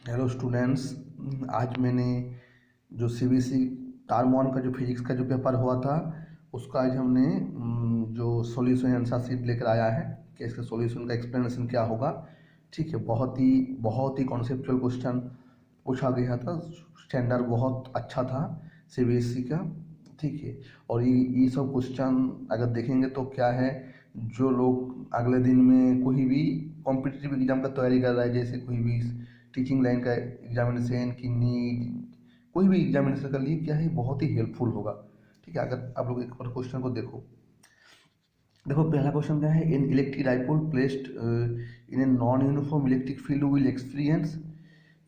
Hello students. आज मैंने जो सीबीएसई टर्म 1 का जो फिजिक्स का जो पेपर हुआ था उसका आज हमने जो सॉल्यूशन आंसर शीट लेकर आया है कि इसका सॉल्यूशन का एक्सप्लेनेशन क्या होगा। ठीक है, बहुत ही कॉन्सेप्चुअल क्वेश्चन पूछा गया था। स्टैंडर्ड बहुत अच्छा था सीबीएसई का। ठीक है, और ये सब क्वेश्चन अगर देखेंगे तो क्या है, जो लोग अगले दिन में कोई भी कॉम्पिटिटिव एग्जाम का तैयारी कर रहा है, जैसे कोई भी टीचिंग लाइन का एग्जामिनेशन की नीट, कोई भी एग्जामिनेशन के लिए क्या है, बहुत ही हेल्पफुल होगा। ठीक है, अगर आप लोग एक बार क्वेश्चन को देखो। देखो पहला क्वेश्चन क्या है, इन electric dipole placed in a non uniform electric field will experience.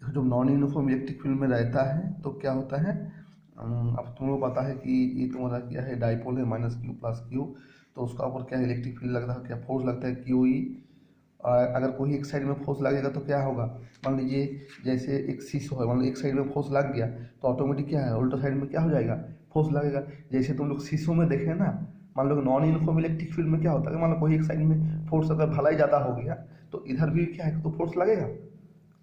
जो नॉन यूनिफॉर्म इलेक्ट्रिक फील्ड में रहता है तो क्या होता है, अब तुम लोग पता है कि ये तुम्हारा क्या है, डाइपोल है माइनस क्यू प्लस क्यू, तो उसका ऊपर क्या है, इलेक्ट्रिक फील्ड लगता है, क्या फोर्स लगता है क्यू ई। अगर कोई एक साइड में फोर्स लगेगा तो क्या होगा, मान लीजिए जैसे एक शीशो है, मान लो एक साइड में फोर्स लग गया तो ऑटोमेटिक क्या है, उल्टा साइड में क्या हो जाएगा, फोर्स लगेगा। जैसे तुम लोग शीशो में देखे ना, मान लो नॉन यूनिफॉर्म इलेक्ट्रिक फील्ड में क्या होता है, मान लो कोई एक साइड में फोर्स अगर भलाई ज़्यादा हो गया तो इधर भी क्या है, तो फोर्स लगेगा,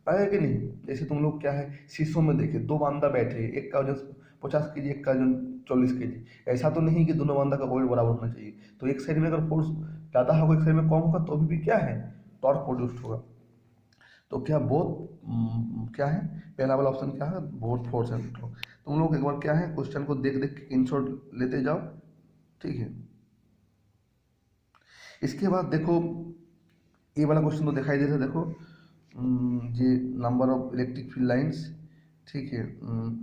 लगेगा कि नहीं। जैसे तुम लोग क्या है, शीशो में देखे दो बंदा बैठे, एक का वजन 50 kg, एक का वजन 40 kg। ऐसा तो नहीं कि दोनों बंदा का वेट बराबर होना चाहिए, तो एक साइड में अगर फोर्स ज़्यादा होगा, एक साइड में कम होगा, तो भी क्या है, टॉर्क प्रोड्यूस्ड होगा। तो क्या बोथ क्या है, पहला वाला ऑप्शन क्या है, बोथ फोर्स एंड टॉर्क। तुम लोग एक बार क्या है, क्वेश्चन को देख देख के स्क्रीनशॉट लेते जाओ। ठीक है, इसके बाद देखो ये वाला क्वेश्चन तो दिखाई दे रहा है। देखो ये number of electric field lines. ठीक है,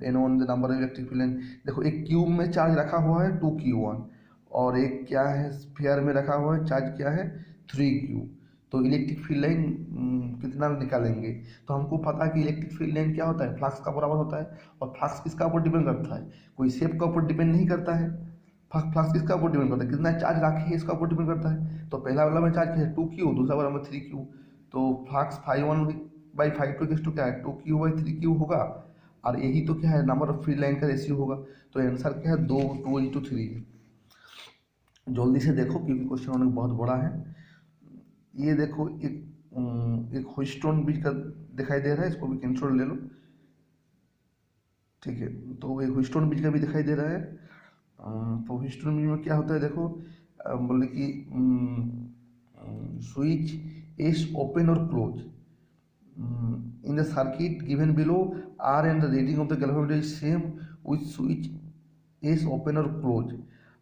N one the number of electric field line. देखो एक क्यूब में चार्ज रखा हुआ है 2q1, और एक क्या है, स्फीयर में रखा हुआ है चार्ज क्या है 3q। तो इलेक्ट्रिक फील्ड लाइन कितना निकालेंगे, तो हमको पता है कि इलेक्ट्रिक फील्ड लाइन क्या होता है, फ्लक्स का बराबर होता है। और फ्लक्स किसका ऊपर डिपेंड करता है, कोई शेप का ऊपर डिपेंड नहीं करता है। फ्लक्स किसका ऊपर डिपेंड करता है, कितना चार्ज रखे है इसका ऊपर डिपेंड करता है। तो पहला वाला में चार्ज क्या है 2q, दूसरा वाला में 3q। तो फ्लक्स 5 1/5 2 क्या है 2q/3q होगा। और यही तो क्या है, नंबर ऑफ फील्ड लाइन का रेशियो होगा। तो आंसर क्या है, 2:3 है। जल्दी से देखो क्योंकि क्वेश्चन होने बहुत बड़ा है। ये देखो एक व्हीटस्टोन ब्रिज का दिखाई दे रहा है, इसको भी स्क्रीनशॉट ले लो। ठीक है, तो एक व्हीटस्टोन ब्रिज का भी दिखाई दे रहा है। तो व्हीटस्टोन ब्रिज में क्या होता है, देखो बोले कि स्विच इज ओपन और close in the circuit given below R, and the rating of the galvanometer is same with switch is open or close।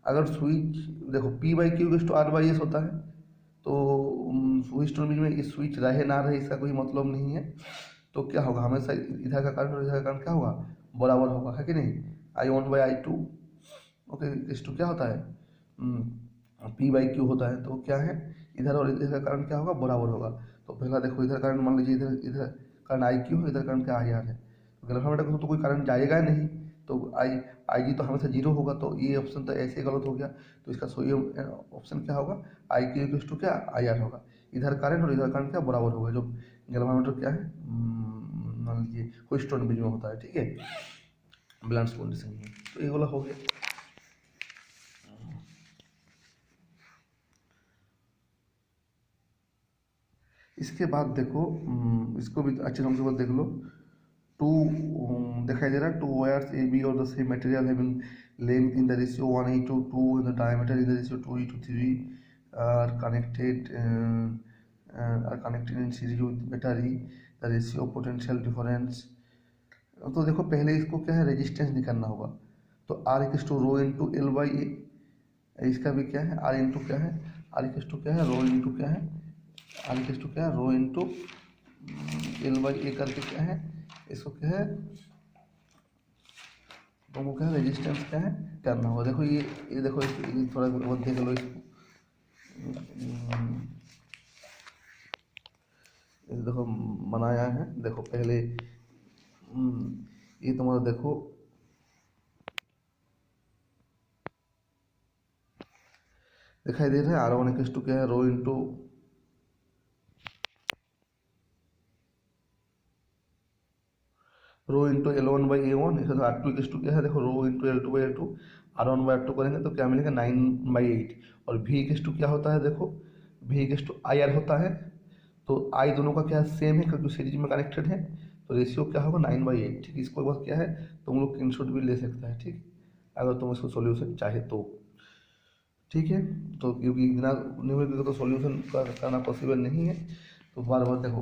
अगर स्विच देखो P/Q = R/S होता है, तो स्विच में इस स्विच रहे ना रहे इसका कोई मतलब नहीं है। तो क्या होगा, हमेशा इधर का करंट और इधर का करंट क्या होगा, बराबर होगा, है कि नहीं। I1/I2 ओके, इस टू क्या होता है, P/Q होता है। तो क्या है, इधर और इधर का करंट क्या होगा, बराबर होगा। तो पहला देखो इधर करंट मान लीजिए, इधर इधर करंट IQ है, इधर करंट क्या IR है। तो ग्राफामीटर को तो कोई करंट जाएगा नहीं, तो IG तो हमेशा जीरो होगा। तो ये ऑप्शन तो ऐसे ही गलत हो गया। तो इसका सही ऑप्शन क्या होगा, IQ क्या IR होगा। इधर करंट और इधर करंट क्या बराबर होगा, जो ग्राफामीटर क्या है, मान लीजिए व्हीटस्टोन ब्रिज में होता है। ठीक है, बैलेंस कंडीशन में, तो ये वाला हो गया। इसके बाद देखो इसको भी अच्छे ढंग से देख लो। टू दिखाई दे रहा है, टू वायर्स ए बी और the same material having length in the ratio 1:2 in the diameter in the ratio 2:3 are connected in series with battery, the ratio of potential difference. तो देखो पहले इसको क्या है, रेजिस्टेंस निकालना होगा। तो R=ρ×L/A। इसका भी क्या है, R इंटू क्या है, R क्या है, रो इंटू क्या है, R क्या है, रो इंटू L/A करके क्या है, इसको क्या है, तुमको क्या है, रेजिस्टेंस क्या है करना होगा। देखो ये देखो ये थोड़ा बहुत देख लो इसको। ये देखो बनाया है, देखो पहले ये तुम्हारा देखो दिखाई दे रहा है, R1 क्या है, रो इंटू L1/A1। इसका R2 क्या है, देखो रो इंटू L2/A2। R1/R2 करेंगे तो क्या मिलेगा 9/8। और V क्या होता है, देखो V IR होता है। तो आई दोनों का क्या सेम है क्योंकि सीरीज में कनेक्टेड है। तो रेशियो क्या होगा 9/8। ठीक, इसको बस क्या है तुम लोग स्क्रीनशॉट भी ले सकता है, ठीक, अगर तुम इसको सॉल्यूशन चाहे तो। ठीक है, तो क्योंकि इतना न्यूमेरिकल तो सॉल्यूशन करना पॉसिबल नहीं है, तो बार बार देखो।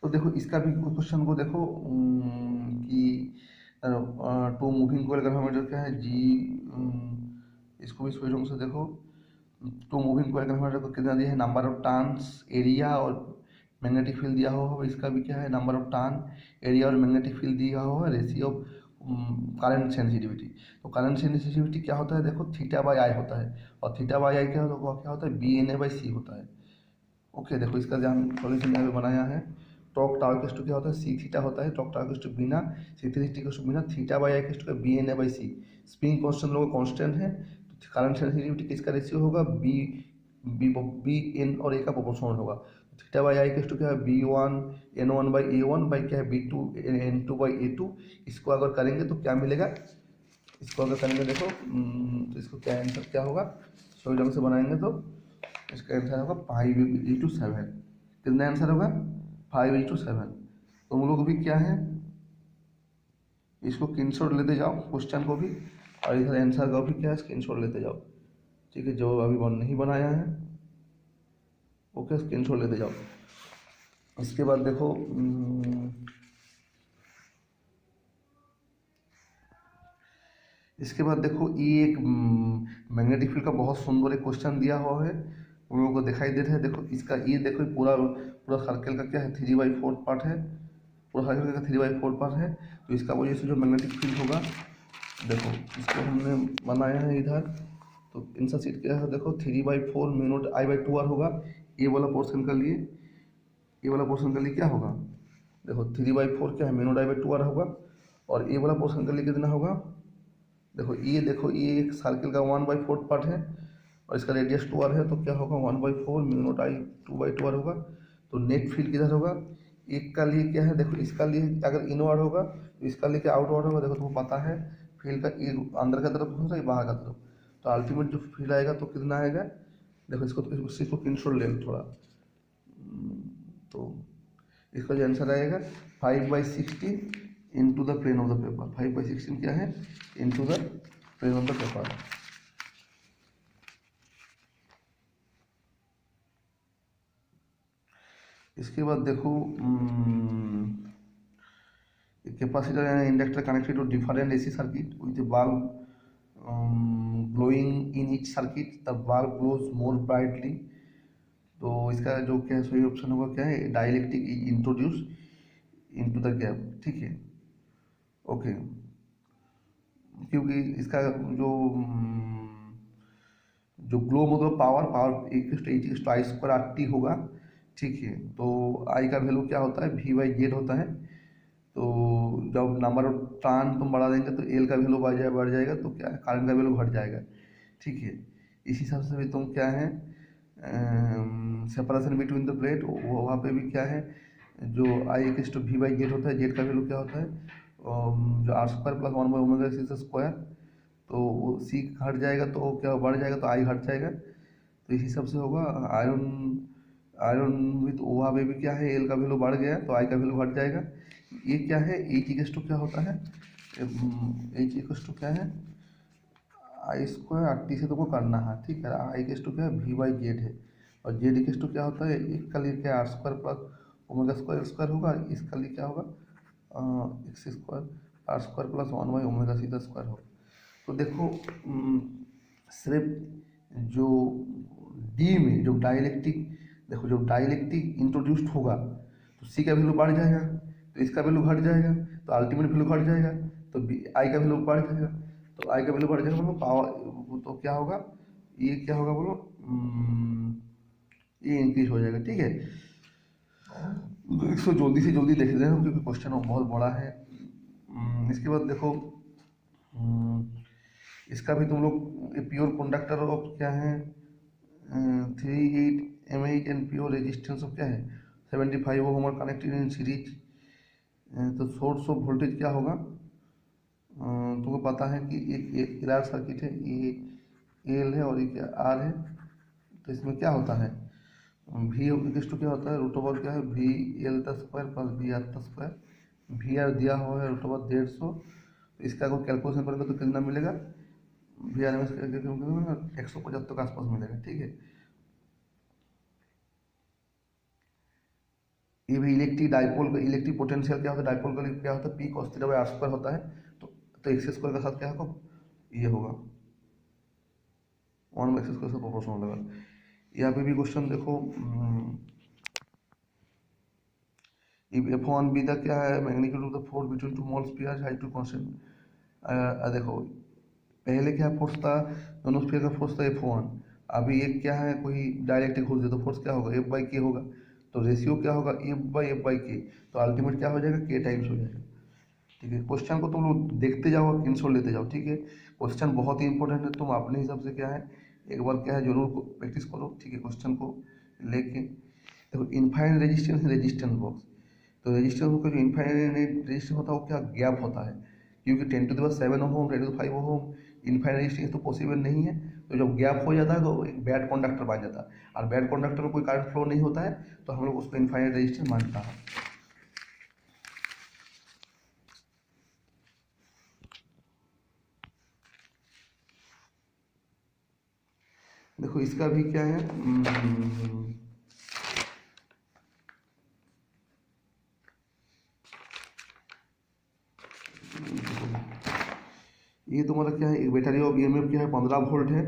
तो देखो इसका भी क्वेश्चन को देखो कि टू मूविंग कोयल कन्फर्मेटर क्या है जी। इसको भी सही ढंग से देखो। टू मूविंग कोयल कन्फर्मेटर को कितना दिया है, नंबर ऑफ टर्न्स, एरिया और मैग्नेटिक फील्ड दिया हुआ है। इसका भी क्या है, नंबर ऑफ टर्न, एरिया और मैग्नेटिक फील्ड दिया हुआ है, रेशियो ऑफ करंट सेंसिटिविटी। तो करंट सेंसिटिविटी क्या होता है देखो, θ/I होता है, और θ/I क्या होता है, BNA/C होता है। ओके, देखो इसका जो हम सॉल्यूशन यहाँ पे बनाया है, टॉक टावर के क्या होता है, सी थीटा होता है, टॉक टावर के बीना C3 के बीना θ/I के BNA/C। स्प्रिंग कांस्टेंट लोग कांस्टेंट है, तो करंट सेंसिटिविटी किसका रेशियो होगा, बी एन और ए का प्रोपोर्शनल होगा। θ/I के क्या है, B1 N1/A1 क्या है, B2 N2/A2। इसको अगर करेंगे तो क्या मिलेगा, इसको अगर करेंगे देखो तो इसको क्या आंसर क्या होगा, सही ढंग से बनाएंगे तो इसका आंसर होगा 5:7। कितना आंसर होगा, 5:7। तुम लोग भी क्या है, इसको स्क्रीनशॉट लेते जाओ क्वेश्चन को भी, और इधर आंसर का भी क्या है स्क्रीनशॉट लेते जाओ। ठीक है, जो अभी नहीं बनाया है ओके, स्क्रीनशॉट लेते जाओ। इसके बाद देखो इसके बाद देखो ये एक मैग्नेटिक फील्ड का बहुत सुंदर एक क्वेश्चन दिया हुआ है, उन लोगों को दिखाई दे रहा है। देखो इसका ये देखो पूरा पूरा सर्कल का क्या है, 3/4 पार्ट है, पूरा सर्कल का 3/4 पार्ट है। तो इसका वजह से जो मैग्नेटिक फील्ड होगा, देखो इसको हमने बनाया है इधर, तो आंसर सीट क्या है देखो, 3/4 म्यू I/2R होगा। ये वाला पोर्शन का लिए, ये वाला पोर्शन का लिए क्या होगा, देखो 3/4 क्या है, म्यू I/2R होगा, और ये वाला पोर्शन का लिए कितना होगा, देखो ये एक सर्कल का 1/4 पार्ट है, और इसका रेडियस 2R है, तो क्या होगा 1/4 म्यू I 2/2R होगा। तो नेट फील्ड किधर होगा, एक का लिए क्या है, देखो इसका लिए अगर इनवर्ड होगा तो इसका लिए क्या आउटवर्ड होगा। देखो तुमको पता है फील्ड का अंदर का तरफ होता है, बाहर का तरफ, तो अल्टीमेट जो फील्ड आएगा तो कितना आएगा, देखो इसको स्क्रीनशॉट ले लो थोड़ा। तो इसका जो आंसर आएगा 5/16 into the plane of the paper. 5/16 क्या है, into the plane of the paper. इसके बाद देखो capacitor and inductor connected to different AC circuit with bulb glowing in each circuit, the bulb glows more brightly. तो इसका जो क्या है सही ऑप्शन होगा क्या है, dielectric is introduce into the gap. ठीक है, ओके, क्योंकि इसका जो ग्लो मतलब पावर I²RT होगा। ठीक है, तो आई का वैल्यू क्या होता है, V/Z होता है। तो जब नंबर ऑफ टर्न तुम बढ़ा देंगे तो एल का वैल्यू बढ़ जाएगा, तो क्या है करंट का वैल्यू घट जाएगा। ठीक है, इस हिसाब से भी तुम क्या है सेपरेशन बिटवीन द प्लेट, वहाँ पे भी क्या है जो I/V/Z होता है, जेड का वैल्यू क्या होता है जो R² + 1/ω²। तो वो सी घट जाएगा तो क्या बढ़ जाएगा, तो आई घट जाएगा। तो इस हिसाब से होगा आयरन विथ वहाँ पे भी क्या है एल का वैल्यू बढ़ गया तो आई का वैल्यू घट जाएगा। ये क्या है H क्या होता है, H क्या है I²RT से तुमको करना है। ठीक है, I क्या है V/Z है, और Z क्या होता है, एक का लिए क्या R² + ω² होगा, इसका लिए क्या होगा X² R² + 1/ω² होगा। तो देखो सिर्फ जो डी में जो डाइलेक्ट्रिक, देखो जब डाइलेक्ट्रिक इंट्रोड्यूस्ड होगा तो सी का वैल्यू बढ़ जाएगा, तो इसका वैल्यू घट जाएगा, तो अल्टीमेट वैल्यू घट जाएगा, तो आई का वैल्यू बढ़ जाएगा, तो आई का वैल्यू बढ़ जाएगा बोलो पावर, तो क्या होगा ये क्या होगा बोलो ये इंक्रीज हो जाएगा। ठीक है, इसको जल्दी से जल्दी देख रहे हैं क्योंकि क्वेश्चन बहुत बड़ा है। इसके बाद देखो इसका भी तुम लोग प्योर कंडक्टर ऑफ क्या है 38 mAh and pure resistance of क्या है 75 ओम और कनेक्टेड इन सीरीज। तो सोर्स ऑफ वोल्टेज क्या होगा, तुमको पता है कि एक एल आर सर्किट है, ये एल है और एक आर है। तो इसमें क्या होता है वी इक्वल्स टू क्या होता है, रूट ओवर क्या है वी एल का स्क्वायर प्लस वी आर का स्क्वायर। वी आर दिया हुआ है रूट ओवर 150, इसका अगर कैलकुलेशन करेंगे तो कितना मिलेगा, वी आर में 175 के आसपास मिलेगा। ठीक है, ये भी इलेक्ट्रिक डाइपोल का इलेक्ट्रिक पोटेंशियल क्या होता है, डाइपोल का क्या होता है, P cos theta by R square होता है। तो एक्स स्क्वायर के साथ क्या होगा, ये होगा 1/x स्क्वायर से प्रोपोर्शनल होगा। यहाँ पे भी क्वेश्चन देखो, F1 बी द क्या है, magnitude of the force between two mole sphere high to constant. देखो पहले क्या फोर्स था, दोनों स्फीयर का फोर्स था F1, अभी एक क्या है, कोई डायरेक्ट घुस दे तो फोर्स क्या होगा, F/K होगा। तो रेशियो क्या होगा, F/K, तो अल्टीमेट क्या हो जाएगा, K टाइम्स हो जाएगा। ठीक है, क्वेश्चन को तुम लोग देखते जाओ, स्क्रीनशॉट लेते जाओ। ठीक है, क्वेश्चन बहुत ही इंपॉर्टेंट है, तुम अपने हिसाब से क्या है एक बार क्या है जरूर प्रैक्टिस करो। ठीक है, क्वेश्चन को लेके देखो, इनफाइनाइट रेजिस्टेंस रेजिस्टेंस बॉक्स, तो रेजिस्टेंस का जो इनफाइनाइट रेजिस्टेंस होता है वो क्या गैप होता है, क्योंकि 10⁷ ओम 10⁵ ओम इनफाइनाइट रेजिस्टेंस तो पॉसिबल नहीं है। तो जब गैप हो जाता है तो एक बैड कंडक्टर बन जाता है, और बैड कंडक्टर में कोई करंट फ्लो नहीं होता है, तो हम लोग उसको इनफाइनाइट रेजिस्टेंस मानता है। देखो इसका भी क्या है, ये तुम्हारा क्या है, एक बैटरी ऑफ ईएमएफ क्या है 15 वोल्ट है,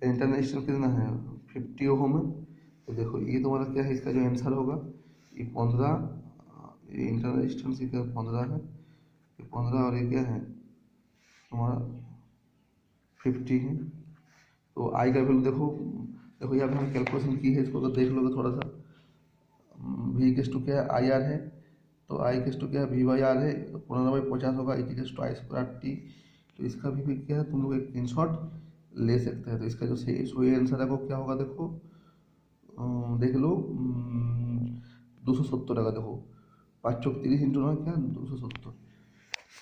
इंटरनल रेजिस्टेंस कितना है 50 ओम है। तो देखो ये तुम्हारा क्या है, इसका जो आंसर होगा ये 15, ये इंटरनल रेजिस्टेंस क्या 15 है, ये 15 और ये क्या है तुम्हारा 50 है। तो आई का वैल्यू देखो, देखो यहाँ पे हमने कैलकुलेशन की है, इसको अगर देख लोगे थोड़ा सा, वी इक्वल्स टू क्या है आई आर है, तो आई इक्वल्स टू क्या है V/R है, तो 15/50 होगा, इक्वल्स टू I²R/T। तो इसका भी क्या है, तुम लोग एक स्क्रीनशॉट ले सकते हैं। तो इसका जो सही आंसर है वो क्या होगा, देखो देख लो 270 होगा। देखो 5 चौक 30 इंटू ना क्या 270,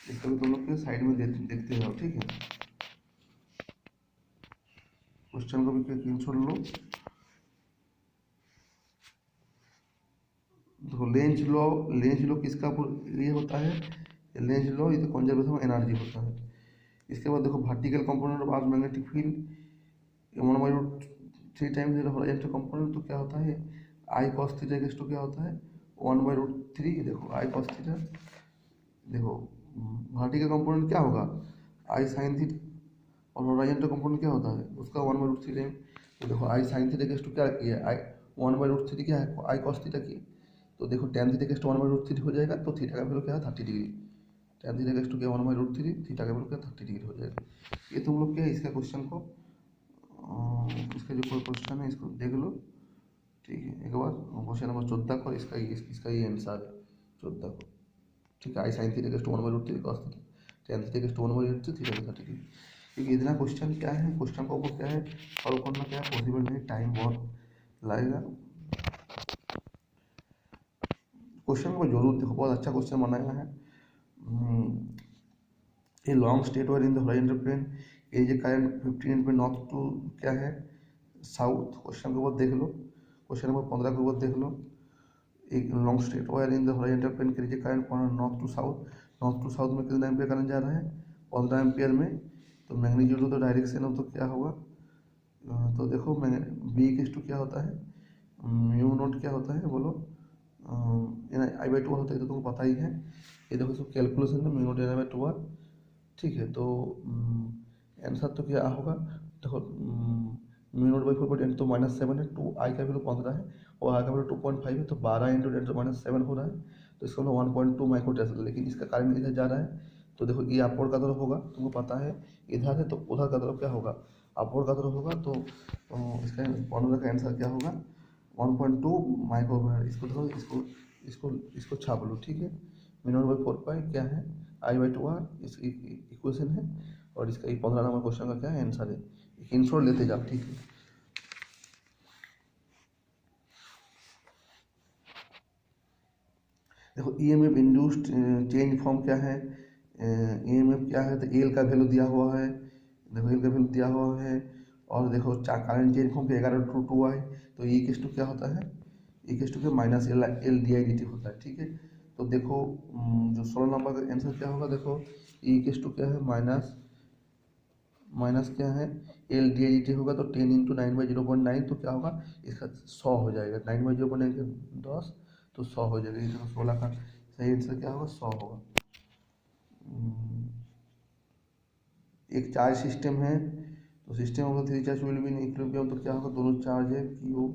इसका भी तुम लोग के साइड में देखते जाओ। ठीक है, क्वेश्चन को भी स्क्रीनशॉट लो। देखो लेंज लॉ किसका ये होता है, Lenz law is conservation of energy होता है। इसके बाद देखो vertical component of earth magnetic field 1/√3 times horizontal component, तो क्या होता है I cos theta equals to क्या होता है 1/√3। देखो आई कॉस थीटा, देखो वर्टिकल कंपोनेंट क्या होगा आई साइन थीटा, और हॉरिजॉन्टल कंपोनेंट क्या होता है उसका 1/√3 टाइम। तो देखो आई साइन थीटा इक्वल्स टू क्या किया आई 1/√3 क्या है आई कॉस थीटा की, तो देखो tan थीटा इक्वल्स टू 1/√3 हो जाएगा, तो थीटा का वैल्यू क्या है 30 degree. tan theta equals to क्या 1/√3, थीटा का वैल्यू क्या 30 डिग्री हो जाएगा। ये तुम लोग क्या है इसका क्वेश्चन को इसका जो कोई क्वेश्चन है इसको देख लो। ठीक है, एक बार क्वेश्चन नंबर 14 को इसका ये आंसर है 14 को। ठीक है, I sine theta equals to 1/√3 cos theta, tan theta equals to 1/√3, theta का 30 डिग्री। क्योंकि इतना क्वेश्चन क्या है, क्वेश्चन को क्या है सॉल्व करना क्या है पॉसिबल नहीं, टाइम बहुत लगेगा। क्वेश्चन को जरूर देखो, बहुत अच्छा क्वेश्चन बनाया है। A long straight wire in the horizontal plane as a current 15 पे नॉर्थ टू क्या है साउथ। क्वेश्चन के ऊपर देख लो, क्वेश्चन नंबर 15 के ऊपर देख लो, एक long straight wire in the horizontal plane as a current north to south, north to south में कितना एम्पियर करंट जा रहा है 15 एम्पियर में। तो मैग्नीट्यूड हो तो डायरेक्शन हो तो क्या होगा, तो देखो मैं बी इक्वल्स टू क्या होता है म्यू नोट क्या होता है बोलो, I/2 होता है तो तुमको पता ही है। ये देखो इसको कैलकुलेशन में म्यू नोट I/2। ठीक है, तो आंसर तो क्या होगा, देखो म्यू नोट बाई 4/10 तो -7 है, 2 आई का वैल्यू 15 है और आई का वैल्यू 2.5 है, तो 12 × 10⁻⁷ हो रहा है, तो इसका मतलब 1.2 माइक्रो टेस्ला। लेकिन इसका करंट इधर जा रहा है, तो देखो ये अपवर्ड का तरफ होगा, तुमको पता है इधर है तो उधर का तरफ क्या होगा अपवर्ड का तरफ होगा। तो इसका फॉर्मूला का आंसर क्या होगा 1.2 माइक्रोफैराड। इसको देखो इसको छाप लो। ठीक है, μ0/4 क्या है I/2R इसकी इक्वेशन है, और इसका 15 नंबर क्वेश्चन का क्या है आंसर है, स्क्रीनशॉट लेते जाओ। ठीक है, देखो EMF इंड्यूस्ड चेंज फॉर्म क्या है, EMF क्या है, तो एल का वैल्यू दिया हुआ है, देखो एल का वैल्यू दिया हुआ है, और देखो करंट चेंज फॉर्म 11 टू 2 आई, तो ई इक्वल टू क्या होता है, ई इक्वल टू क्या minus L D I D T होता है। ठीक है, तो देखो जो 16 नंबर का आंसर क्या होगा, देखो ई इक्वल टू क्या है माइनस क्या है L D I D T होगा, तो 10 इंटू 9/0.9 तो क्या होगा इसका 100 हो जाएगा, 9/0.9 10 तो 100 हो जाएगा। इसका 16 का सही आंसर क्या होगा 100 होगा। एक चार्ज सिस्टम है, तो system of 3 charge will be in equilibrium, तो क्या होगा दोनों चार्ज है क्यू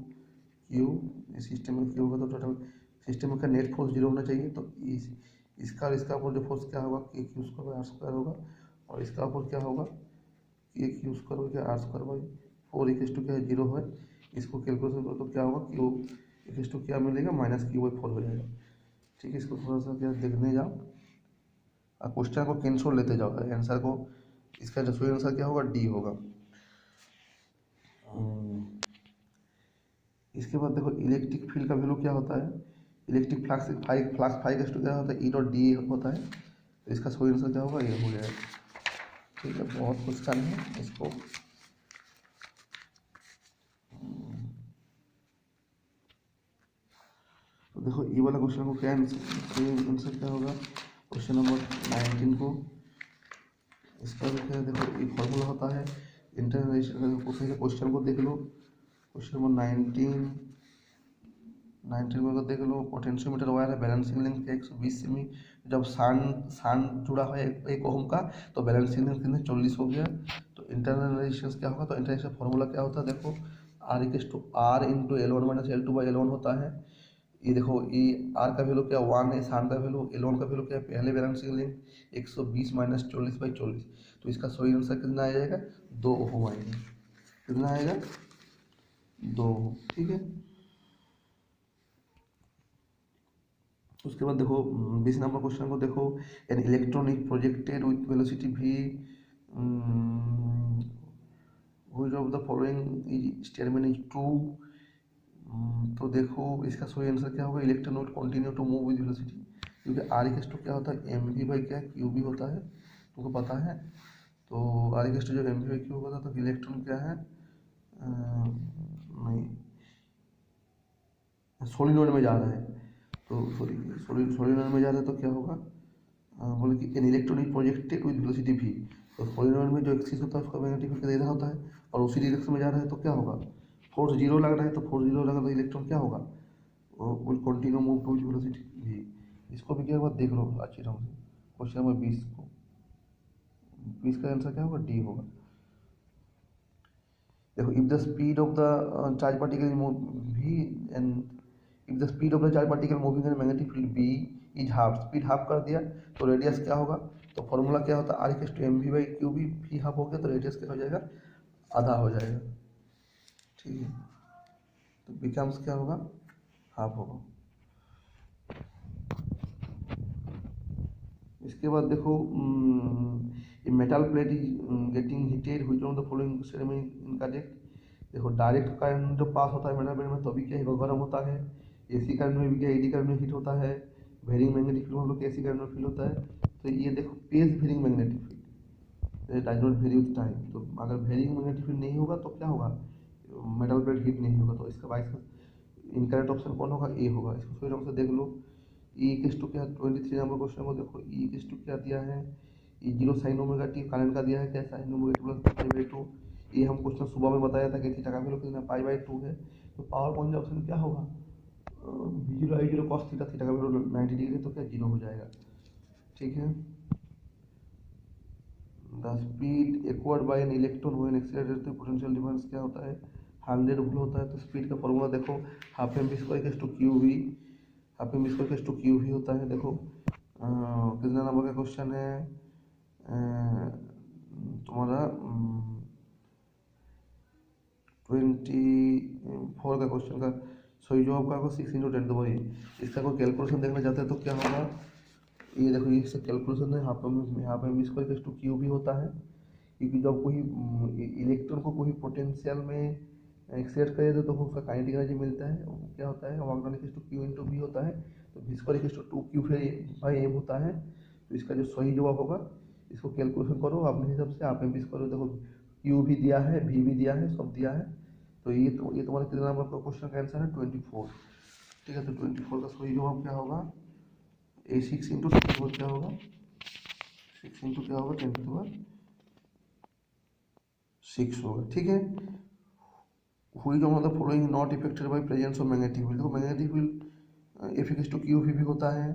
क्यू, इस सिस्टम में क्यू होगा तो टोटल सिस्टम का नेट फोर्स 0 होना चाहिए। तो इसका और इसका ऊपर जो फोर्स क्या होगा के क्यू स्क्वायर आर स्क्वायर होगा, और इसका ऊपर क्या होगा के क्यू स्क्वायर हो गया R square by 4 equal to क्या है 0 है। इसको कैलकुलेशन करो तो क्या होगा क्यू इक्वल टू क्या मिलेगा -q/4 हो जाएगा। ठीक है, इसको थोड़ा सा क्या देखने जाओ और क्वेश्चन को कैंसिल लेते जाओ, आंसर को इसका जो सही आंसर क्या होगा डी होगा। इसके बाद देखो इलेक्ट्रिक फील्ड का वैल्यू क्या होता है, इलेक्ट्रिक फ्लक्स फाइव क्या होता है ई डॉट डी होता है, तो इसका सही आंसर क्या होगा ये हो जाएगा। ठीक है, बहुत क्वेश्चन है इसको। तो देखो ये वाला क्वेश्चन को क्या आंसर क्या होगा, क्वेश्चन नंबर 19 को इसका भी क्या देखो ये फॉर्मूला होता है इंटरनेशनल। पहले क्वेश्चन को देख लो, क्वेश्चन नंबर 19 में देख लो, पोटेंशियोमीटर वायर है, बैलेंसिंग लिंक 120 सेमी, जब सान जुड़ा है 1 ओम का तो बैलेंसिंग लिंक कितने 40 हो गया। तो इंटरनल रेजिस्टेंस क्या होगा, तो इंटरनल फॉर्मूला क्या होता है देखो R equal to R into L1 - L2/L1 होता है। ये देखो ये आर का वैल्यू क्या 1 है, सान का वैल्यू L1 का वैल्यू क्या है, पहले बैलेंसिंग लिंक 120 - 40/40, तो इसका सही आंसर कितना आ जाएगा 2 ओम आएगा, कितना आएगा 2। ठीक है, उसके बाद देखो 20 नंबर क्वेश्चन को देखो, an electron is projected with velocity v, which of the following is statement is true. तो देखो इसका सही आंसर क्या होगा, electron will continue to move with velocity, क्योंकि आर इक्वल टू क्या होता है एम वी बाई क्या क्यू बी होता है, तुमको पता है। तो आर इक्वल टू जब एम वी बाई क्यू होता है तो इलेक्ट्रॉन क्या है नहीं सोलिनॉइड में जा रहा है, तो सॉरी सोलिनॉइड में जा रहा है तो क्या होगा बोले कि N electron is projected with velocity v, तो सोलिनॉइड में जो एक्सिस होता है उसका मैग्नेटिक फील्ड इधर होता है और उसी डायरेक्शन में जा रहा है तो क्या होगा फोर्स 0 लग रहा है, तो फोर्स 0 लगा तो इलेक्ट्रॉन क्या होगा will continue move to velocity v। इसको भी क्या होगा देख लो अच्छी ढंग से, क्वेश्चन नंबर 20 को 20 का आंसर क्या होगा डी होगा। देखो if the speed of the charge particle v and if the speed of the charge particle moving in magnetic field b is half, speed half कर दिया तो रेडियस क्या होगा, तो फॉर्मूला क्या होता है R equal to M V by Q B, भी हाफ हो गया तो रेडियस क्या हो जाएगा आधा हो जाएगा। ठीक है, तो बिकम्स क्या होगा हाफ होगा। इसके बाद देखो metal plate is getting heated which one of the following statement incorrect. देखो डायरेक्ट करंट जो पास होता है मेटल प्लेट में तभी क्या है गर्म होता है, एसी करंट में भी क्या एडी करंट में हीट होता है, वेरिंग मैग्नेटिक फील्ड हम लोग एसी करंट में फील होता है। तो ये देखो page varying magnetic field does not vary with time, तो अगर वेरिंग मैग्नेटिक फील्ड नहीं होगा तो क्या होगा मेटल प्लेट हीट नहीं होगा, तो इसका बाइस इनकरेक्ट ऑप्शन कौन होगा ए होगा। इसको सही ढंग से देख लो, ई इक्वल टू क्या 23 नंबर क्वेश्चन को देखो ई इक्वल टू क्या दिया है, ई 0 साइन ओमेगा टी करंट का दिया है क्या साइन ओमेगा टी प्लस π/2, ये हम क्वेश्चन सुबह में बताया था कि थीटा का वैल्यू कितना π/2 है, तो पावर पॉइंट ऑप्शन क्या होगा v0 cos थीटा, थीटा का वैल्यू 90 डिग्री तो क्या 0 हो जाएगा। ठीक है, the speed acquired by an electron when accelerated तो पोटेंशियल डिफरेंस क्या होता है 100 वोल्ट होता है। तो स्पीड का फॉर्मूला देखो half M B square equal to Q V, half M B square equal to Q V होता है। देखो कितना नंबर का क्वेश्चन है तुम्हारा 24 का क्वेश्चन का सही जवाब का 6 × 10⁻⁸। इसका कोई कैलकुलेशन देखना चाहते हैं तो क्या होगा, ये देखो ये इसका कैलकुलेशन है half M B square equal to Q भी होता है, क्योंकि जब कोई इलेक्ट्रॉन को कोई पोटेंशियल में एक्सेट करे तो उसका काइनेटिक एनर्जी मिलता है, वो क्या होता है work done equal to Q into V होता है, तो V square equal to 2q by M होता है। तो इसका जो सही जवाब होगा इसको कैलकुलेशन करो अपने हिसाब से, आप एम बी स्क्वायर देखो क्यू भी दिया है वी भी दिया है सब दिया है, तो ये तुम्हारा कितने नंबर का क्वेश्चन का आंसर है 24। ठीक है, तो 24 का सही जवाब क्या होगा, A6 इंटू क्या होगा, 6 इंटू क्या होगा 10⁻6 होगा। ठीक है, हुई जो मतलब following not affected by presence of magnetic field. देखो magnetic field F equals to Q भी होता है,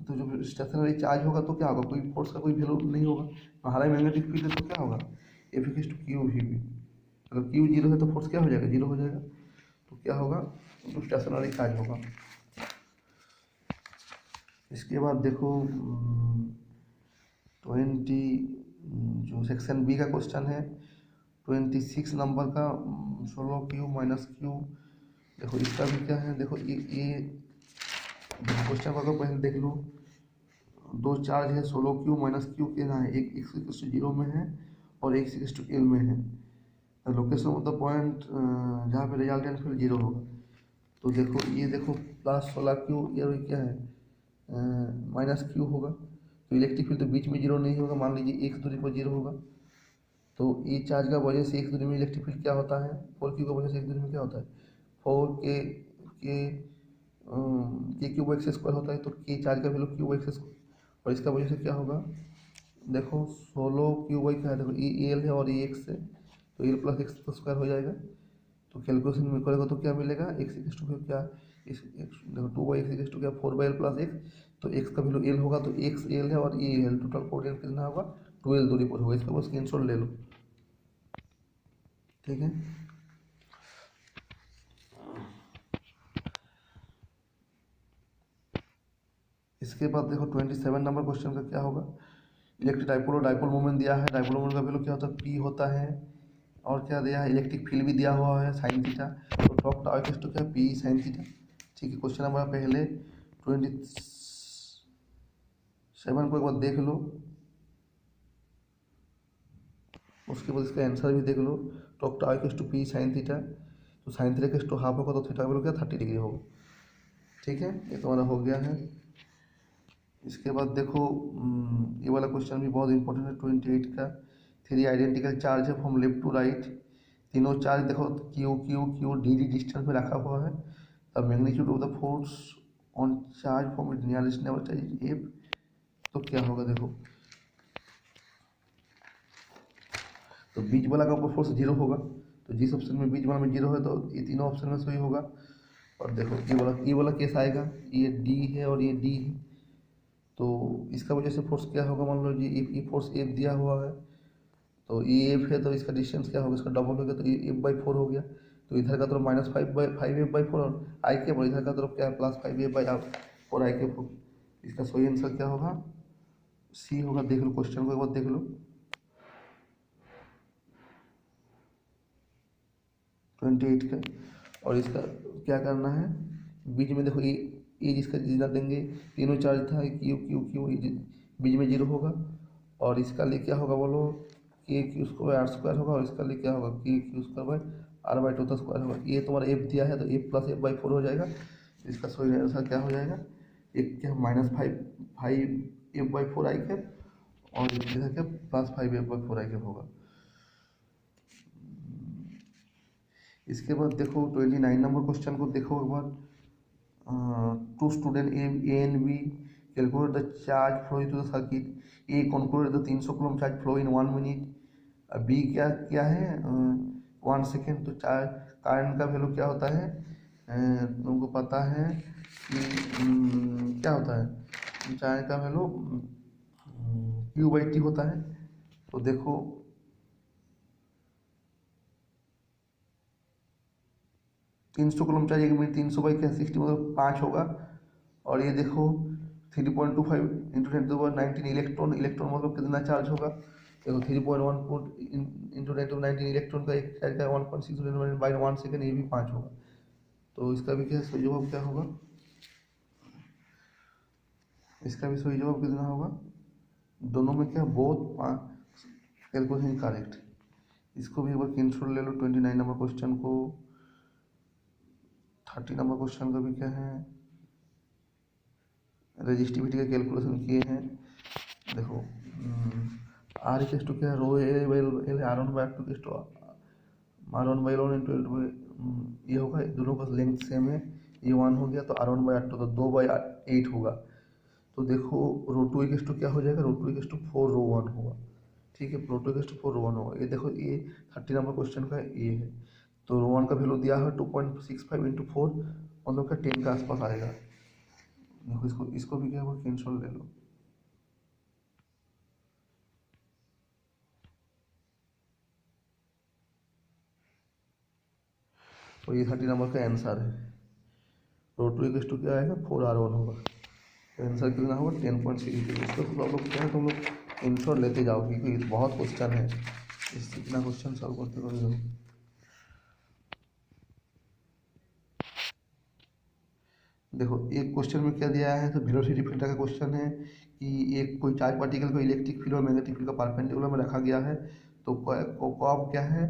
तो जो स्टेशनरी चार्ज होगा तो क्या होगा, कोई फोर्स का कोई वैल्यू नहीं होगा, हमारा मैग्नेटिक फील्ड है तो क्या होगा एफ इक्वल्स टू क्यू भी। अगर क्यू जीरो है तो फोर्स क्या हो जाएगा, जीरो हो जाएगा, तो क्या होगा, तो स्टेशनरी चार्ज होगा। इसके बाद देखो 20 जो सेक्शन बी का क्वेश्चन है 26 नंबर का, 16Q माइनस क्यू। देखो इसका भी क्या है, देखो ये क्वेश्चन को अगर पहले देख लो, दो चार्ज है 16Q माइनस क्यू के ना है, एक x जीरो में है और एक एल में है। लोकेशन ऑफ द पॉइंट जहाँ पे रिजल्टेंट फील्ड जीरो होगा। तो देखो ये देखो प्लस 16Q, ये क्या है माइनस क्यू होगा, तो इलेक्ट्रिक फील्ड तो बीच में जीरो नहीं होगा, मान लीजिए एक दूरी पर जीरो होगा, तो ये चार्ज का वजह से एक दूरी में इलेक्ट्रिक फील्ड क्या होता है, 4Q की वजह से एक दूरी में क्या होता है 4 के क्यूब एक्स स्क्वायर होता है, तो के चार्ज का वैल्यू क्यूब एक्स स्क्वायर, और इसका वजह से क्या होगा, देखो 16Q क्या है, देखो ये एल है और ये एक्स है, तो एल प्लस एक्स स्क्वायर हो जाएगा। तो कैलकुलेशन में करेगा तो क्या मिलेगा, एक्स इक्स टू क्या, इस देखो 2/x इक्स टू क्या 4/l प्लस एक्स, तो एक्स का वैल्यू एल होगा, तो एक्स एल है और ये एल, टोटल कोऑर्डिनेट कितना होगा 12 दूरी पर होगा। इसका बस स्क्रीनशॉट ले लो। ठीक है, इसके बाद देखो 27 नंबर क्वेश्चन का क्या होगा, इलेक्ट्रिक डाइपोल और डाइपोल मोमेंट दिया है, डाइपोल मोमेंट का वैल्यू क्या होता है पी होता है, और क्या दिया है इलेक्ट्रिक फील्ड भी दिया हुआ है साइन थीटा, तो टॉप टाउ इक्वल्स टू क्या पी साइन थीटा। ठीक है, क्वेश्चन नंबर पहले 27 को एक बार देख लो, उसके बाद इसका आंसर भी देख लो, टॉप tau equals to P sine theta, तो sine theta equals to half होगा, तो थीटा का वैल्यू क्या 30 डिग्री होगा। ठीक है, ये तुम्हारा हो गया है। इसके बाद देखो ये वाला क्वेश्चन भी बहुत इंपॉर्टेंट है 28 का, 3 आइडेंटिकल चार्ज है फ्रॉम लेफ्ट टू राइट, तीनों चार्ज देखो Q Q Q D D distance में रखा हुआ है, the magnitude of the force on charge from it nearest neighbour charge F, तो क्या होगा देखो, तो बीच वाला का ऊपर फोर्स जीरो होगा, तो जिस ऑप्शन में बीच वाला में जीरो है तो ये तीनों ऑप्शन में सही होगा। और देखो ये वाला केस आएगा, ये डी है और ये डी है, तो इसका वजह से फोर्स क्या होगा, मान लो जी ये फोर्स एफ दिया हुआ है, तो ये एफ है, तो इसका डिस्टेंस क्या होगा, इसका डबल हो गया, तो ये F/4 हो गया, तो इधर का तरफ -5/5 F/4 और आई के, और इधर का तरफ क्या है +5F/4 आई के। इसका सही आंसर क्या होगा, सी होगा। देख लो क्वेश्चन को एक बार देख लो 28 का, और इसका क्या करना है, बीच में देखो ये जिसका जितना देंगे, तीनों चार्ज था क्यू क्यू क्यू, बीच में जीरो होगा, और इसका लिए क्या होगा बोलो के क्यू स्क्वायर आर स्क्वायर होगा, और इसका लिए क्या होगा के क्यू स्क्वायर बाई R/2 का स्क्वायर होगा। ये तुम्हारा एफ दिया है तो एफ प्लस F/4 हो जाएगा, इसका सही आंसर क्या हो जाएगा, एक क्या -5 F/4 आई कैप, और इधर क्या +5 F/4 आई कैप होगा। इसके बाद देखो 29 नंबर क्वेश्चन को देखो एक बार, to student A and B calculate the charge flow to the circuit, A calculate the 300 coulomb charge flow in 1 minute, B क्या क्या है 1 सेकेंड। तो चार्ज करंट का वैल्यू क्या होता है, तुमको पता है कि क्या होता है, चार्ज का वैल्यू Q/T होता है। तो देखो 300 कूलम चार्ज 1 मिनट, 300 बाई क्या 60 मतलब 5 होगा, और ये देखो 3.25 इंटू 10⁻19 इलेक्ट्रॉन, इलेक्ट्रॉन मतलब कितना चार्ज होगा, देखो 3.1 इंटू 10⁻19 इलेक्ट्रॉन का एक चार्ज का 1.6 बाई 1 सेकेंड, ये भी 5 होगा। तो इसका भी क्या सही जवाब क्या होगा, इसका भी सही जवाब कितना होगा, दोनों में क्या बहुत कैलकुलेशन करेक्ट। इसको भी एक बार स्क्रीनशॉट ले लो 29 नंबर क्वेश्चन को। 30 नंबर क्वेश्चन का भी क्या है, रेजिस्टिविटी का कैलकुलेशन किए हैं। देखो आर इक्वल्स टू क्या है rho A by L, R1/2 equals to R1/ln into ये होगा, दोनों का लेंथ सेम है, ये 1 हो गया तो R1/R2 तो 2/8 होगा। तो देखो रो 2 क्या हो जाएगा, रो 2 4 रो 1 होगा। ठीक है, रो 2 4 रो 1 होगा। ये देखो ये 30 नंबर क्वेश्चन का ये है। तो रो 1 का वैल्यू दिया है 2.65 इंटू 4, मतलब क्या 10 के आसपास आएगा। देखो इसको भी क्या होगा, कैंसिल ले लो। तो ये 30 नंबर का आंसर है। रो 2 क्या आएगा, 4R1 होगा। तो आंसर कितना होगा, 10.6। इसको तुम लोग क्या है, तुम लोग आंसर लेते जाओ क्योंकि बहुत क्वेश्चन है, इससे इतना क्वेश्चन सॉल्व करते जाओ। देखो एक क्वेश्चन में क्या दिया है, तो वेलोसिटी फिल्टर का क्वेश्चन है कि एक कोई चार्ज पार्टिकल को इलेक्ट्रिक फील्ड और मैग्नेटिक फील्ड का परपेंडिकुलर में रखा गया है। तो कॉब क्या है,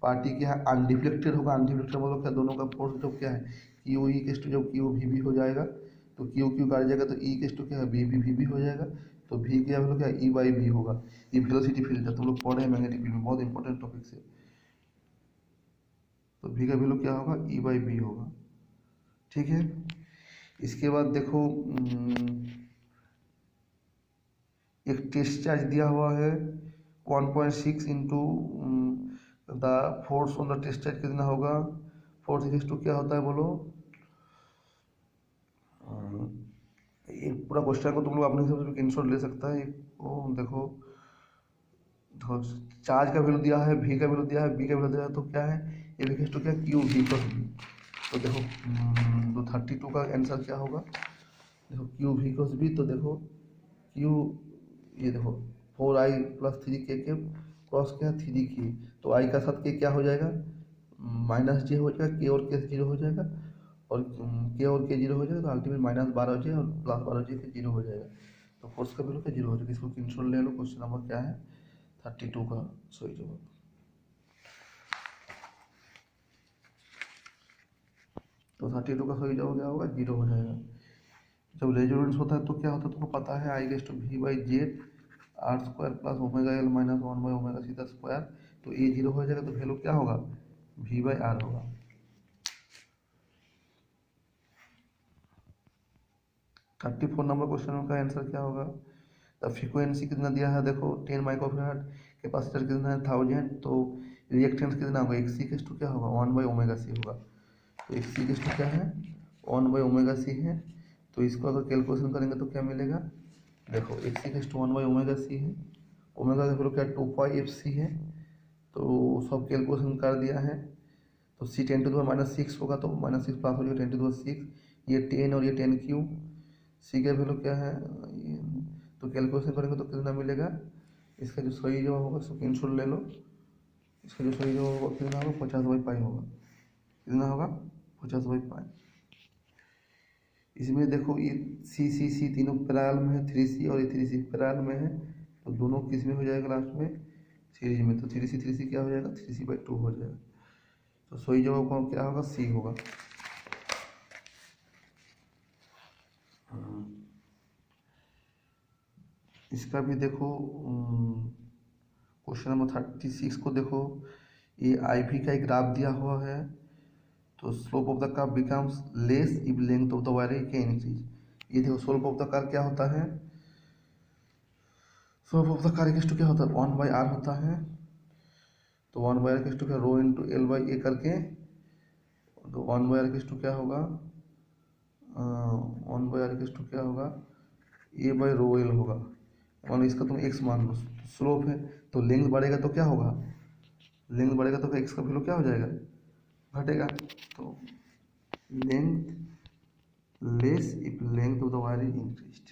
पार्टी क्या है, अनडिफ्लेक्टेड होगा। अनडिफ्लेक्टेड मतलब क्या, दोनों का फोर्स जो क्या है, क्यू ई केस टू जब क्यू वी भी हो जाएगा तो क्यू क्यू काट जाएगा, तो ई केस टू क्या है, वी वी भी हो जाएगा। तो वी क्या मतलब क्या, ई बाई वी होगा। ये वेलोसिटी फील्ड है, तुम लोग पढ़े हैं मैग्नेटिक फील्ड में, बहुत इंपॉर्टेंट टॉपिक से। तो वी का वैल्यू क्या होगा, ई बाई वी होगा। ठीक है, इसके बाद देखो एक टेस्ट चार्ज दिया हुआ है 1.6 into the force on the test charge कितना होगा, फोर्स इक्वल्स टू क्या होता है बोलो। ये पूरा क्वेश्चन को तुम लोग अपने हिसाब से स्क्रीनशॉट ले सकता है। देखो चार्ज का वैल्यू दिया है, वी का वैल्यू दिया है, बी का वैल्यू दिया है, तो क्या है, ये इक्वल्स टू क्या, क्यू वी प्लस बी। तो देखो तो 32 का आंसर क्या होगा, देखो क्यू वी प्लस बी। तो देखो क्यू, ये देखो 4i प्लस 3k के क्रॉस क्या, 3k। तो आई का साथ के क्या हो जाएगा, माइनस जे हो जाएगा, के और के 0 हो जाएगा, और के और के 0 हो जाएगा, तो अल्टीमेट -12 जे और +12 जे के 0 हो जाएगा। तो फोर्स का वैल्यू क्या 0 हो जाएगा। इसको स्क्रीनशॉट ले लो। क्वेश्चन नंबर क्या है, 32 का सही जवाब। तो 32 का सही जवाब क्या होगा, 0 हो जाएगा। जब रेजोनेंस होता है तो क्या होता है, तुमको पता है, I guess to V by Z R square plus omega L minus 1/ओमेगा सी का स्क्वायर। तो ए 0 हो जाएगा, तो वैल्यू क्या होगा, वी बाई आर होगा। 34 नंबर क्वेश्चन का आंसर क्या होगा, द फ्रीक्वेंसी कितना दिया है, देखो 10 माइक्रोफैराड, कैपेसिटर कितना है 1000, तो रिएक्टेंस कितना होगा, एक्स सी केस टू क्या होगा 1/ओमेगा सी होगा। तो एक्स सी केस टू क्या है, 1/ओमेगा सी है। तो इसको अगर कैलकुलेशन करेंगे तो क्या मिलेगा, देखो एक्स सी केस टू 1/ओमेगा सी है, ओमेगा का वैल्यू क्या 2π/f(c) है। तो सब कैलकुलेशन कर दिया है। तो सी 10⁻⁻6 होगा, तो -6 प्लस हो जाएगा 10⁻6, ये 10 और ये 10 क्यू। सी का वैल्यू क्या है, तो कैलकुलेशन करेंगे तो कितना मिलेगा, इसका जो सही जवाब होगा उसको कैंसिल ले लो। इसका जो सही जवाब होगा कितना होगा, 50/π होगा। कितना होगा, 50/π। इसमें देखो ये सी तीनों पैरेलल में है, 3c और ये 3c पैरेलल में है, तो दोनों किस में हो जाएगा लास्ट में, सीरीज में। तो 3c क्या हो जाएगा, 3c/2 हो जाएगा। तो सही जवाब कौन क्या होगा, सी होगा। इसका भी देखो क्वेश्चन नंबर 36 को देखो, ये आई भी का एक ग्राफ दिया हुआ है। तो slope of the curve becomes less if length of the wire can increase. ये देखो स्लोप ऑफ द कर्व क्या होता है, स्लोप ऑफ द कर्व क्या होता है, 1/r होता है। तो 1/r क्या, रो इंटू L/A करके, तो 1/r क्या होगा, 1/r क्या होगा, A/ρl होगा। मान लो इसका तुम x मान लो, स्लोप है, तो लेंथ बढ़ेगा तो क्या होगा, लेंथ बढ़ेगा तो x का वैल्यू क्या हो जाएगा, घटेगा। तो length less if length of the wire is increased.